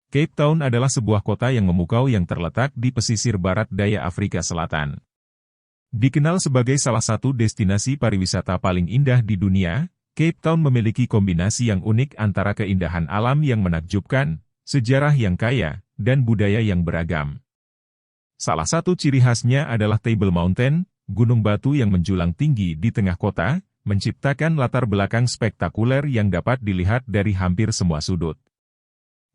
Cape Town adalah sebuah kota yang memukau yang terletak di pesisir barat daya Afrika Selatan. Dikenal sebagai salah satu destinasi pariwisata paling indah di dunia, Cape Town memiliki kombinasi yang unik antara keindahan alam yang menakjubkan, sejarah yang kaya, dan budaya yang beragam. Salah satu ciri khasnya adalah Table Mountain, gunung batu yang menjulang tinggi di tengah kota, menciptakan latar belakang spektakuler yang dapat dilihat dari hampir semua sudut.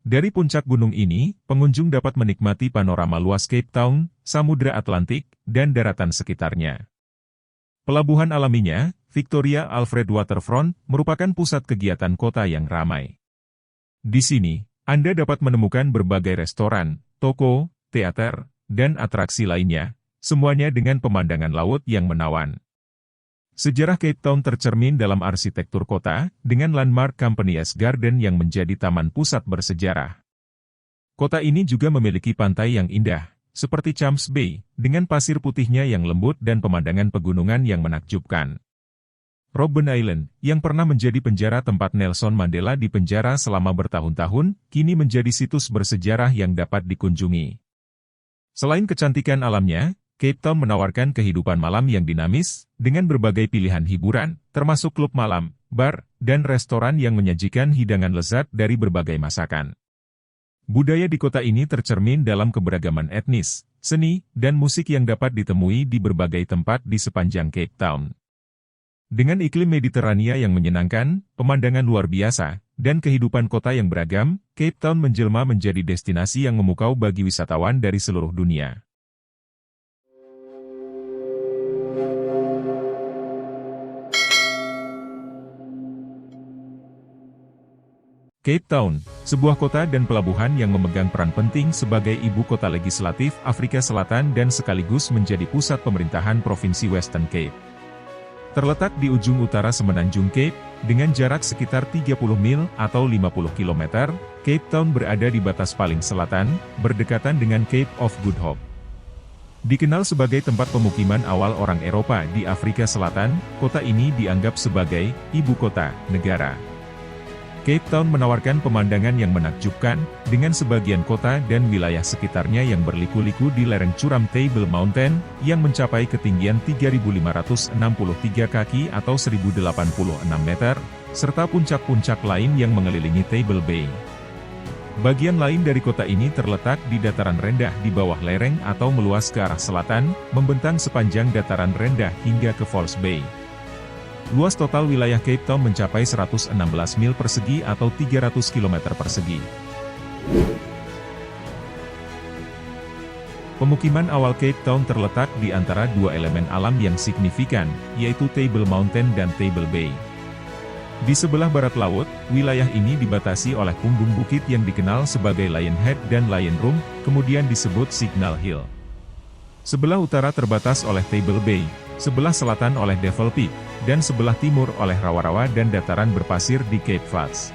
Dari puncak gunung ini, pengunjung dapat menikmati panorama luas Cape Town, Samudra Atlantik, dan daratan sekitarnya. Pelabuhan alaminya, Victoria Alfred Waterfront, merupakan pusat kegiatan kota yang ramai. Di sini, Anda dapat menemukan berbagai restoran, toko, teater, dan atraksi lainnya, semuanya dengan pemandangan laut yang menawan. Sejarah Cape Town tercermin dalam arsitektur kota, dengan landmark Companies Garden yang menjadi taman pusat bersejarah. Kota ini juga memiliki pantai yang indah, seperti Champs Bay, dengan pasir putihnya yang lembut dan pemandangan pegunungan yang menakjubkan. Robben Island, yang pernah menjadi penjara tempat Nelson Mandela dipenjara selama bertahun-tahun, kini menjadi situs bersejarah yang dapat dikunjungi. Selain kecantikan alamnya, Cape Town menawarkan kehidupan malam yang dinamis, dengan berbagai pilihan hiburan, termasuk klub malam, bar, dan restoran yang menyajikan hidangan lezat dari berbagai masakan. Budaya di kota ini tercermin dalam keberagaman etnis, seni, dan musik yang dapat ditemui di berbagai tempat di sepanjang Cape Town. Dengan iklim Mediterania yang menyenangkan, pemandangan luar biasa, dan kehidupan kota yang beragam, Cape Town menjelma menjadi destinasi yang memukau bagi wisatawan dari seluruh dunia. Cape Town, sebuah kota dan pelabuhan yang memegang peran penting sebagai ibu kota legislatif Afrika Selatan dan sekaligus menjadi pusat pemerintahan Provinsi Western Cape. Terletak di ujung utara Semenanjung Cape, dengan jarak sekitar 30 mil atau 50 km, Cape Town berada di batas paling selatan, berdekatan dengan Cape of Good Hope. Dikenal sebagai tempat pemukiman awal orang Eropa di Afrika Selatan, kota ini dianggap sebagai ibu kota negara. Cape Town menawarkan pemandangan yang menakjubkan, dengan sebagian kota dan wilayah sekitarnya yang berliku-liku di lereng curam Table Mountain, yang mencapai ketinggian 3.563 kaki atau 1.086 meter, serta puncak-puncak lain yang mengelilingi Table Bay. Bagian lain dari kota ini terletak di dataran rendah di bawah lereng atau meluas ke arah selatan, membentang sepanjang dataran rendah hingga ke False Bay. Luas total wilayah Cape Town mencapai 116 mil persegi atau 300 km persegi. Pemukiman awal Cape Town terletak di antara dua elemen alam yang signifikan, yaitu Table Mountain dan Table Bay. Di sebelah barat laut, wilayah ini dibatasi oleh punggung bukit yang dikenal sebagai Lion Head dan Lion Room, kemudian disebut Signal Hill. Sebelah utara terbatas oleh Table Bay, sebelah selatan oleh Devil Peak, dan sebelah timur oleh rawa-rawa dan dataran berpasir di Cape Flats.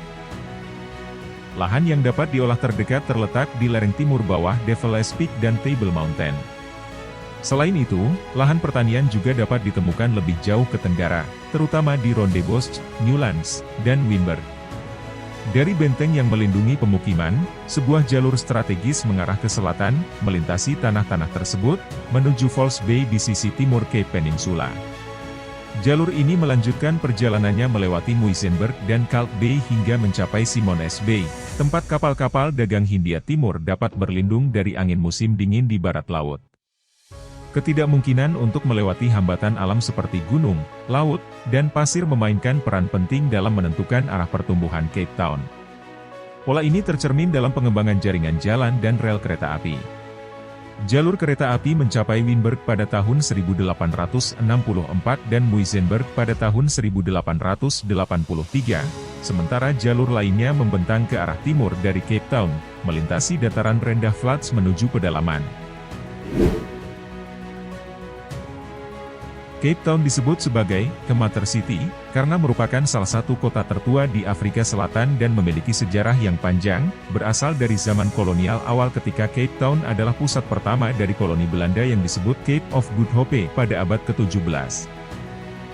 Lahan yang dapat diolah terdekat terletak di lereng timur bawah Devil's Peak dan Table Mountain. Selain itu, lahan pertanian juga dapat ditemukan lebih jauh ke tenggara, terutama di Rondebosch, Newlands, dan Wimber. Dari benteng yang melindungi pemukiman, sebuah jalur strategis mengarah ke selatan, melintasi tanah-tanah tersebut, menuju False Bay di sisi timur Cape Peninsula. Jalur ini melanjutkan perjalanannya melewati Muizenberg dan Kalk Bay hingga mencapai Simones Bay, tempat kapal-kapal dagang Hindia Timur dapat berlindung dari angin musim dingin di barat laut. Ketidakmungkinan untuk melewati hambatan alam seperti gunung, laut, dan pasir memainkan peran penting dalam menentukan arah pertumbuhan Cape Town. Pola ini tercermin dalam pengembangan jaringan jalan dan rel kereta api. Jalur kereta api mencapai Wimberg pada tahun 1864 dan Muizenberg pada tahun 1883, sementara jalur lainnya membentang ke arah timur dari Cape Town, melintasi dataran rendah Flats menuju pedalaman. Cape Town disebut sebagai The Mother City, karena merupakan salah satu kota tertua di Afrika Selatan dan memiliki sejarah yang panjang, berasal dari zaman kolonial awal ketika Cape Town adalah pusat pertama dari koloni Belanda yang disebut Cape of Good Hope pada abad ke-17.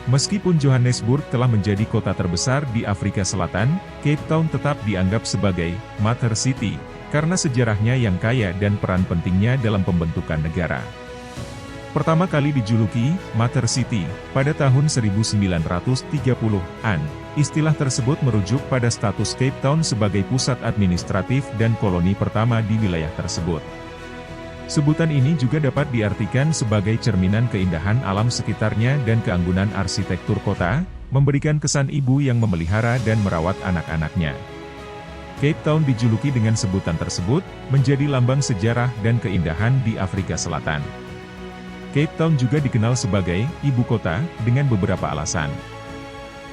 Meskipun Johannesburg telah menjadi kota terbesar di Afrika Selatan, Cape Town tetap dianggap sebagai Mother City, karena sejarahnya yang kaya dan peran pentingnya dalam pembentukan negara. Pertama kali dijuluki Mother City pada tahun 1930-an, istilah tersebut merujuk pada status Cape Town sebagai pusat administratif dan koloni pertama di wilayah tersebut. Sebutan ini juga dapat diartikan sebagai cerminan keindahan alam sekitarnya dan keanggunan arsitektur kota, memberikan kesan ibu yang memelihara dan merawat anak-anaknya. Cape Town dijuluki dengan sebutan tersebut, menjadi lambang sejarah dan keindahan di Afrika Selatan. Cape Town juga dikenal sebagai ibu kota dengan beberapa alasan.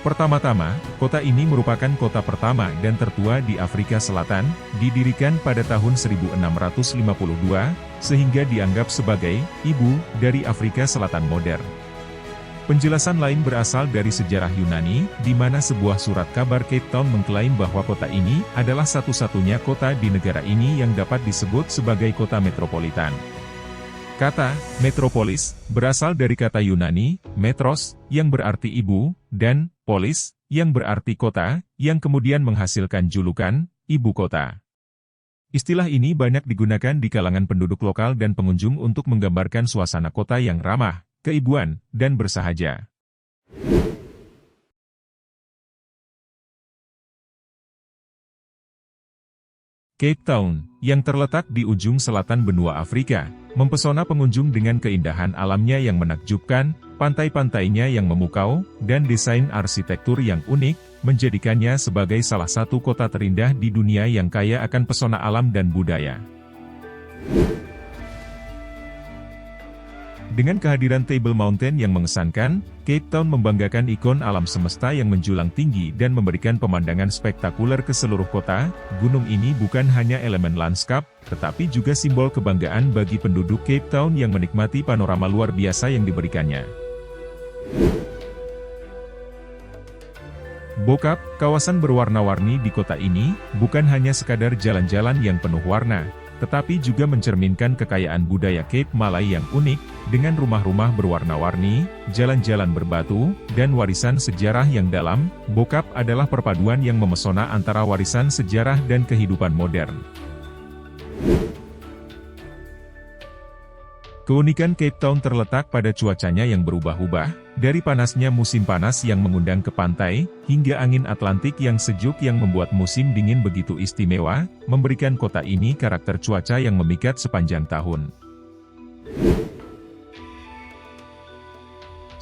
Pertama-tama, kota ini merupakan kota pertama dan tertua di Afrika Selatan, didirikan pada tahun 1652, sehingga dianggap sebagai ibu dari Afrika Selatan modern. Penjelasan lain berasal dari sejarah Yunani, di mana sebuah surat kabar Cape Town mengklaim bahwa kota ini adalah satu-satunya kota di negara ini yang dapat disebut sebagai kota metropolitan. Kata metropolis berasal dari kata Yunani metros, yang berarti ibu, dan polis, yang berarti kota, yang kemudian menghasilkan julukan ibu kota. Istilah ini banyak digunakan di kalangan penduduk lokal dan pengunjung untuk menggambarkan suasana kota yang ramah, keibuan, dan bersahaja. Cape Town, yang terletak di ujung selatan benua Afrika, mempesona pengunjung dengan keindahan alamnya yang menakjubkan, pantai-pantainya yang memukau, dan desain arsitektur yang unik, menjadikannya sebagai salah satu kota terindah di dunia yang kaya akan pesona alam dan budaya. Dengan kehadiran Table Mountain yang mengesankan, Cape Town membanggakan ikon alam semesta yang menjulang tinggi dan memberikan pemandangan spektakuler ke seluruh kota. Gunung ini bukan hanya elemen lanskap, tetapi juga simbol kebanggaan bagi penduduk Cape Town yang menikmati panorama luar biasa yang diberikannya. Bokap, kawasan berwarna-warni di kota ini, bukan hanya sekadar jalan-jalan yang penuh warna, tetapi juga mencerminkan kekayaan budaya Cape Malay yang unik, dengan rumah-rumah berwarna-warni, jalan-jalan berbatu, dan warisan sejarah yang dalam. Bokap adalah perpaduan yang memesona antara warisan sejarah dan kehidupan modern. Keunikan Cape Town terletak pada cuacanya yang berubah-ubah, dari panasnya musim panas yang mengundang ke pantai, hingga angin Atlantik yang sejuk yang membuat musim dingin begitu istimewa, memberikan kota ini karakter cuaca yang memikat sepanjang tahun.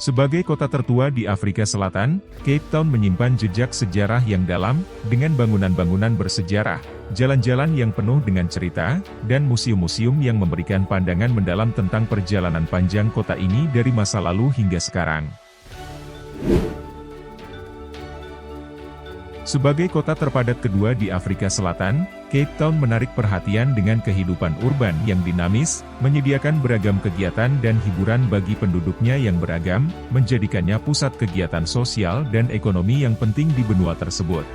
Sebagai kota tertua di Afrika Selatan, Cape Town menyimpan jejak sejarah yang dalam, dengan bangunan-bangunan bersejarah, jalan-jalan yang penuh dengan cerita, dan museum-museum yang memberikan pandangan mendalam tentang perjalanan panjang kota ini dari masa lalu hingga sekarang. Sebagai kota terpadat kedua di Afrika Selatan, Cape Town menarik perhatian dengan kehidupan urban yang dinamis, menyediakan beragam kegiatan dan hiburan bagi penduduknya yang beragam, menjadikannya pusat kegiatan sosial dan ekonomi yang penting di benua tersebut.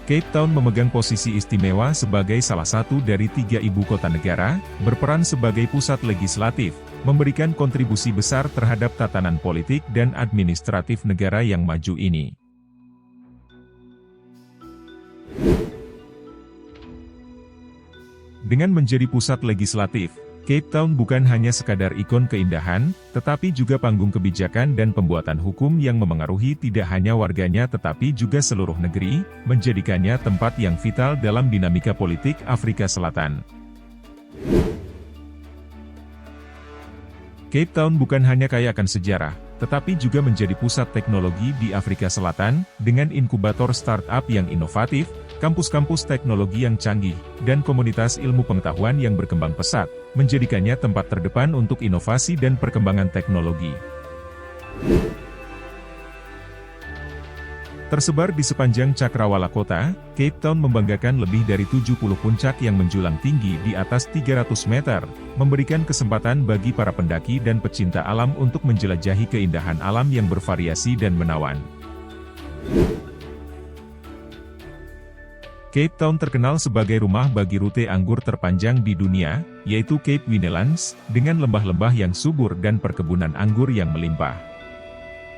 Cape Town memegang posisi istimewa sebagai salah satu dari 3 ibu kota negara, berperan sebagai pusat legislatif, memberikan kontribusi besar terhadap tatanan politik dan administratif negara yang maju ini. Dengan menjadi pusat legislatif, Cape Town bukan hanya sekadar ikon keindahan, tetapi juga panggung kebijakan dan pembuatan hukum yang memengaruhi tidak hanya warganya tetapi juga seluruh negeri, menjadikannya tempat yang vital dalam dinamika politik Afrika Selatan. Cape Town bukan hanya kaya akan sejarah, tetapi juga menjadi pusat teknologi di Afrika Selatan, dengan inkubator startup yang inovatif, kampus-kampus teknologi yang canggih, dan komunitas ilmu pengetahuan yang berkembang pesat, menjadikannya tempat terdepan untuk inovasi dan perkembangan teknologi. Tersebar di sepanjang cakrawala kota, Cape Town membanggakan lebih dari 70 puncak yang menjulang tinggi di atas 300 meter, memberikan kesempatan bagi para pendaki dan pecinta alam untuk menjelajahi keindahan alam yang bervariasi dan menawan. Cape Town terkenal sebagai rumah bagi rute anggur terpanjang di dunia, yaitu Cape Winelands, dengan lembah-lembah yang subur dan perkebunan anggur yang melimpah.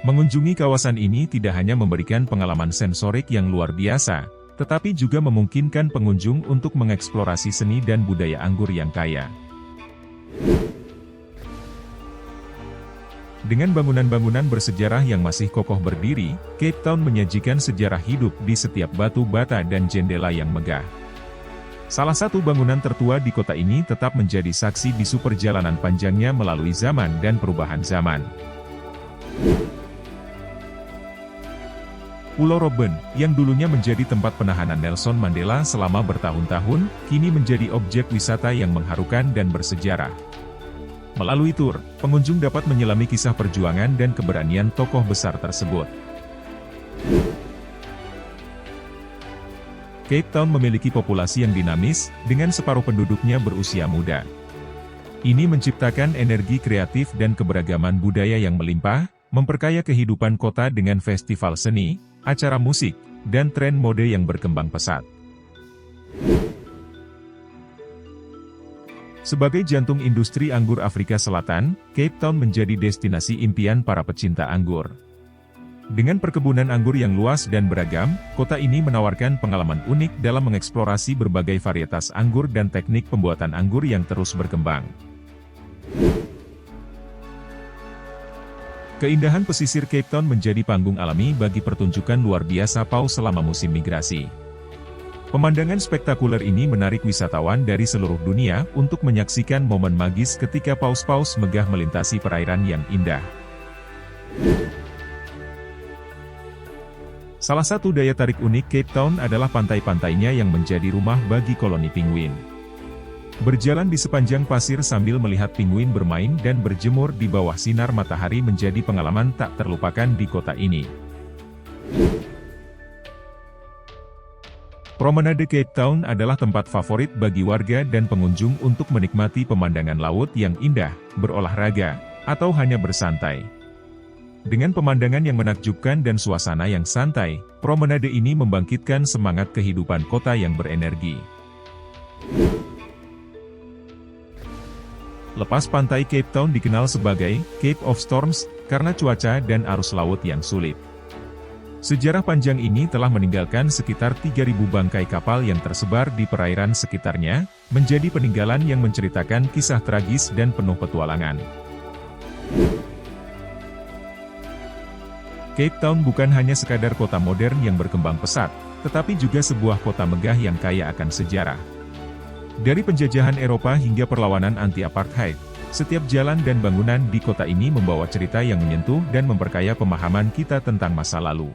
Mengunjungi kawasan ini tidak hanya memberikan pengalaman sensorik yang luar biasa, tetapi juga memungkinkan pengunjung untuk mengeksplorasi seni dan budaya anggur yang kaya. Dengan bangunan-bangunan bersejarah yang masih kokoh berdiri, Cape Town menyajikan sejarah hidup di setiap batu bata dan jendela yang megah. Salah satu bangunan tertua di kota ini tetap menjadi saksi bisu perjalanan panjangnya melalui zaman dan perubahan zaman. Pulau Robben, yang dulunya menjadi tempat penahanan Nelson Mandela selama bertahun-tahun, kini menjadi objek wisata yang mengharukan dan bersejarah. Melalui tur, pengunjung dapat menyelami kisah perjuangan dan keberanian tokoh besar tersebut. Cape Town memiliki populasi yang dinamis, dengan separuh penduduknya berusia muda. Ini menciptakan energi kreatif dan keberagaman budaya yang melimpah, memperkaya kehidupan kota dengan festival seni, acara musik, dan tren mode yang berkembang pesat. Sebagai jantung industri anggur Afrika Selatan, Cape Town menjadi destinasi impian para pecinta anggur. Dengan perkebunan anggur yang luas dan beragam, kota ini menawarkan pengalaman unik dalam mengeksplorasi berbagai varietas anggur dan teknik pembuatan anggur yang terus berkembang. Keindahan pesisir Cape Town menjadi panggung alami bagi pertunjukan luar biasa paus selama musim migrasi. Pemandangan spektakuler ini menarik wisatawan dari seluruh dunia untuk menyaksikan momen magis ketika paus-paus megah melintasi perairan yang indah. Salah satu daya tarik unik Cape Town adalah pantai-pantainya yang menjadi rumah bagi koloni penguin. Berjalan di sepanjang pasir sambil melihat penguin bermain dan berjemur di bawah sinar matahari menjadi pengalaman tak terlupakan di kota ini. Promenade Cape Town adalah tempat favorit bagi warga dan pengunjung untuk menikmati pemandangan laut yang indah, berolahraga, atau hanya bersantai. Dengan pemandangan yang menakjubkan dan suasana yang santai, promenade ini membangkitkan semangat kehidupan kota yang berenergi. Lepas pantai Cape Town dikenal sebagai Cape of Storms, karena cuaca dan arus laut yang sulit. Sejarah panjang ini telah meninggalkan sekitar 3.000 bangkai kapal yang tersebar di perairan sekitarnya, menjadi peninggalan yang menceritakan kisah tragis dan penuh petualangan. Cape Town bukan hanya sekadar kota modern yang berkembang pesat, tetapi juga sebuah kota megah yang kaya akan sejarah. Dari penjajahan Eropa hingga perlawanan anti-apartheid, setiap jalan dan bangunan di kota ini membawa cerita yang menyentuh dan memperkaya pemahaman kita tentang masa lalu.